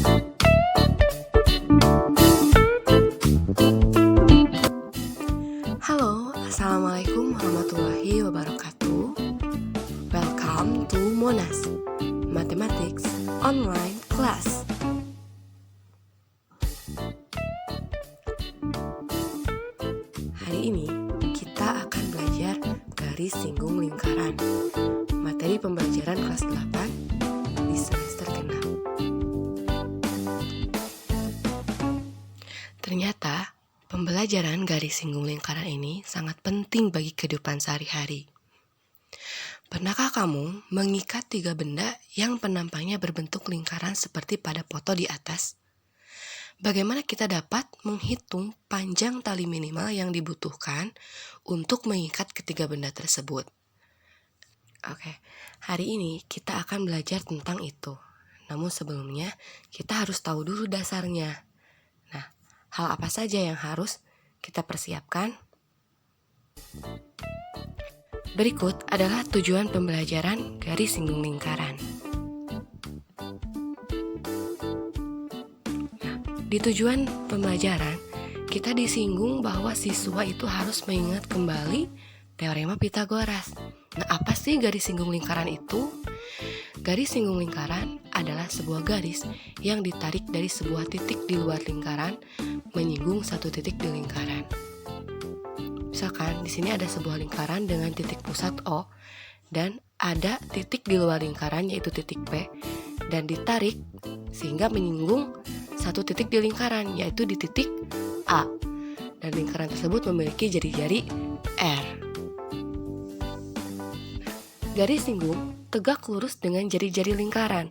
Halo, Assalamualaikum warahmatullahi wabarakatuh. Welcome to Monas Mathematics Online Class. Hari ini kita akan belajar garis singgung lingkaran, materi pembelajaran kelas 8 di semester ke-6. Ternyata pembelajaran garis singgung lingkaran ini sangat penting bagi kehidupan sehari-hari. Pernahkah kamu mengikat 3 benda yang penampaknya berbentuk lingkaran seperti pada foto di atas? Bagaimana kita dapat menghitung panjang tali minimal yang dibutuhkan untuk mengikat ketiga benda tersebut? Oke, hari ini kita akan belajar tentang itu. Namun sebelumnya, kita harus tahu dulu dasarnya. Nah, hal apa saja yang harus kita persiapkan? Berikut adalah tujuan pembelajaran garis singgung lingkaran. Nah, di tujuan pembelajaran, kita disinggung bahwa siswa itu harus mengingat kembali teorema Pythagoras. Nah, apa sih garis singgung lingkaran itu? Garis singgung lingkaran adalah sebuah garis yang ditarik dari sebuah titik di luar lingkaran menyinggung satu titik di lingkaran. Misalkan di sini ada sebuah lingkaran dengan titik pusat O dan ada titik di luar lingkaran yaitu titik P dan ditarik sehingga menyinggung satu titik di lingkaran yaitu di titik A dan lingkaran tersebut memiliki jari-jari R. Garis singgung tegak lurus dengan jari-jari lingkaran.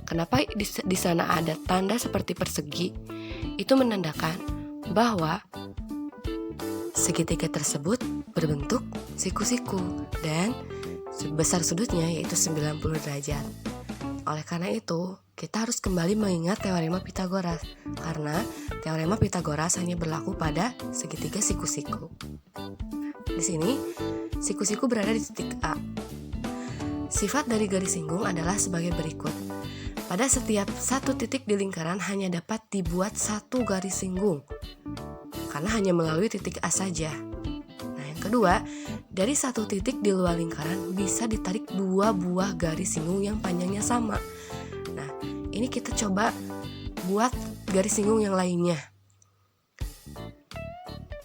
Kenapa di sana ada tanda seperti persegi? Itu menandakan bahwa segitiga tersebut berbentuk siku-siku dan besar sudutnya yaitu 90 derajat. Oleh karena itu, kita harus kembali mengingat teorema Pythagoras karena teorema Pythagoras hanya berlaku pada segitiga siku-siku. Di sini, siku-siku berada di titik A. Sifat dari garis singgung adalah sebagai berikut. Pada setiap satu titik di lingkaran hanya dapat dibuat satu garis singgung karena hanya melalui titik A saja. Nah, yang kedua, dari satu titik di luar lingkaran bisa ditarik 2 buah garis singgung yang panjangnya sama. Nah, ini kita coba buat garis singgung yang lainnya.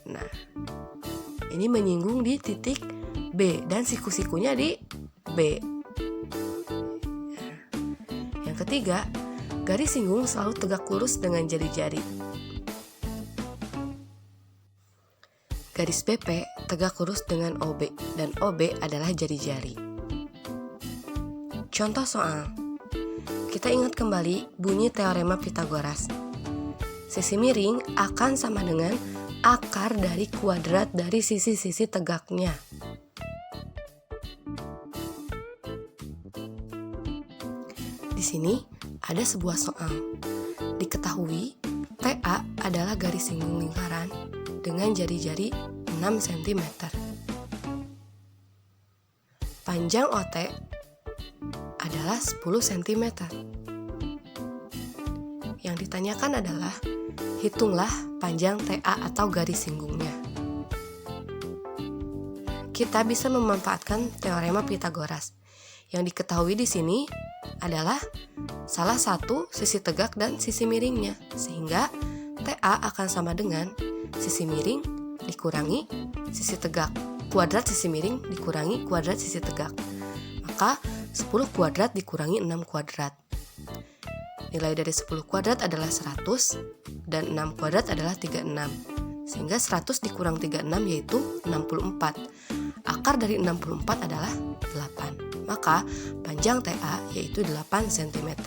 Nah, ini menyinggung di titik B dan siku-sikunya di B. Yang ketiga, garis singgung selalu tegak lurus dengan jari-jari. Garis BP tegak lurus dengan OB dan OB adalah jari-jari. Contoh soal. Kita ingat kembali bunyi teorema Pythagoras. Sisi miring akan sama dengan akar dari kuadrat dari sisi-sisi tegaknya. Di sini ada sebuah soal. Diketahui TA adalah garis singgung lingkaran dengan jari-jari 6 cm. Panjang OT adalah 10 cm. Yang ditanyakan adalah hitunglah panjang TA atau garis singgungnya. Kita bisa memanfaatkan teorema Pythagoras. Yang diketahui di sini adalah salah satu sisi tegak dan sisi miringnya, sehingga TA akan sama dengan sisi miring dikurangi sisi tegak, kuadrat sisi miring dikurangi kuadrat sisi tegak. Maka 10 kuadrat dikurangi 6 kuadrat. Nilai dari 10 kuadrat adalah 100 dan 6 kuadrat adalah 36. Sehingga 100 dikurang 36 yaitu 64. Akar dari 64 adalah 8. Maka panjang TA yaitu 8 cm.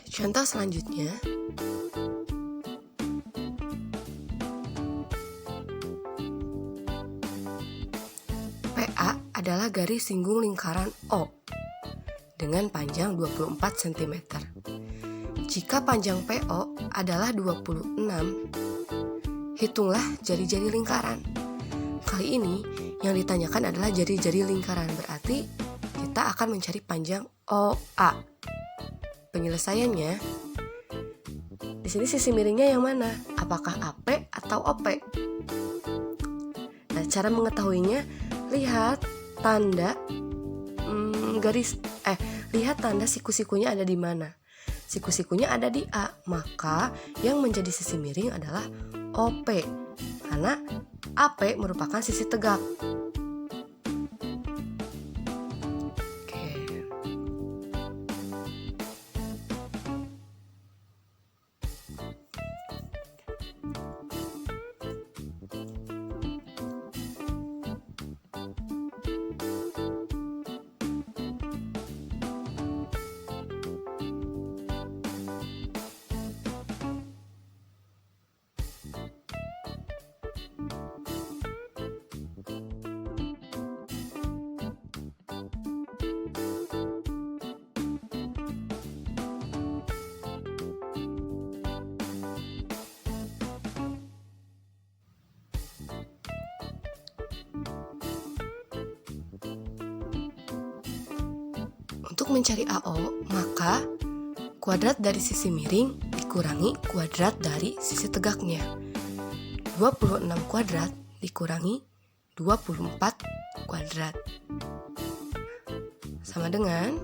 Contoh selanjutnya, PA adalah garis singgung lingkaran O dengan panjang 24 cm. Jika panjang PO adalah 26, hitunglah jari-jari lingkaran. Kali ini yang ditanyakan adalah jari-jari lingkaran. Berarti kita akan mencari panjang OA. Penyelesaiannya, di sini sisi miringnya yang mana? Apakah AP atau OP? Nah, cara mengetahuinya, lihat tanda lihat tanda siku-sikunya ada di mana. Siku-sikunya ada di A, maka yang menjadi sisi miring adalah OP. Karena AP merupakan sisi tegak. Oke. Untuk mencari AO, maka kuadrat dari sisi miring dikurangi kuadrat dari sisi tegaknya. 26 kuadrat dikurangi 24 kuadrat. Sama dengan,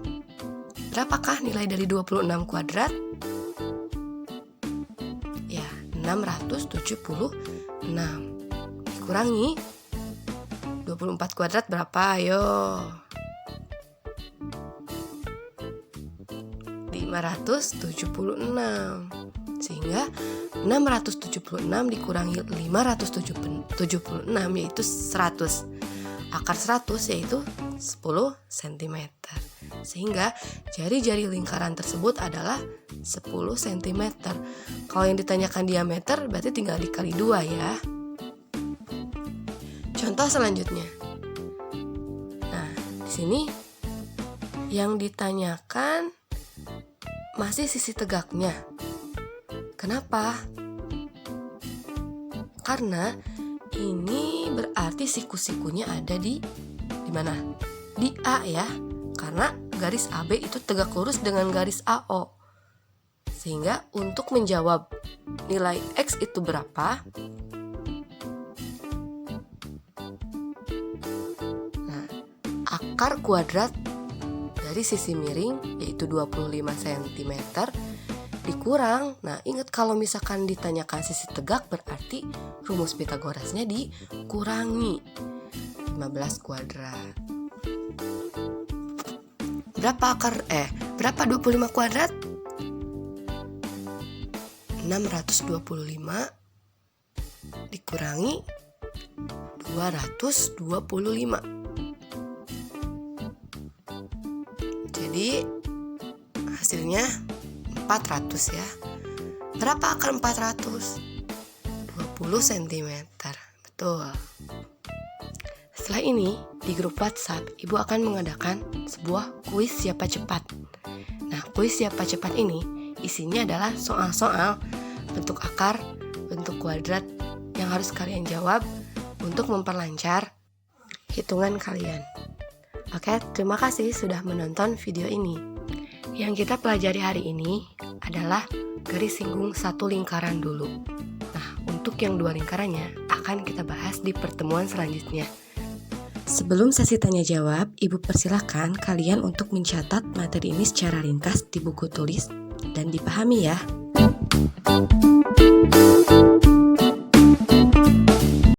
berapakah nilai dari 26 kuadrat? Ya, 676. Dikurangi 24 kuadrat berapa? Ayo. 576. Sehingga 676 dikurangi 576 yaitu 100. Akar 100 yaitu 10 cm. Sehingga jari-jari lingkaran tersebut adalah 10 cm. Kalau yang ditanyakan diameter berarti tinggal dikali 2 ya. Contoh selanjutnya. Nah, di sini yang ditanyakan masih sisi tegaknya. Kenapa? Karena ini berarti siku-sikunya ada di mana? Di A ya. Karena garis AB itu tegak lurus dengan garis AO. Sehingga untuk menjawab nilai X itu berapa? Nah, akar kuadrat dari sisi miring yaitu 25 cm dikurang. Nah, ingat kalau misalkan ditanyakan sisi tegak berarti rumus Pitagorasnya dikurangi 15 kuadrat. Berapa 25 kuadrat? 625 dikurangi 225. Jadi hasilnya 400 ya. Berapa akar 400? 20 cm. Betul. Setelah ini di grup WhatsApp Ibu akan mengadakan sebuah kuis siapa cepat. Nah, kuis siapa cepat ini isinya adalah soal-soal bentuk akar, bentuk kuadrat yang harus kalian jawab untuk memperlancar hitungan kalian. Oke, terima kasih sudah menonton video ini. Yang kita pelajari hari ini adalah garis singgung satu lingkaran dulu. Nah, untuk yang dua lingkarannya akan kita bahas di pertemuan selanjutnya. Sebelum sesi tanya jawab, Ibu persilahkan kalian untuk mencatat materi ini secara ringkas di buku tulis dan dipahami ya.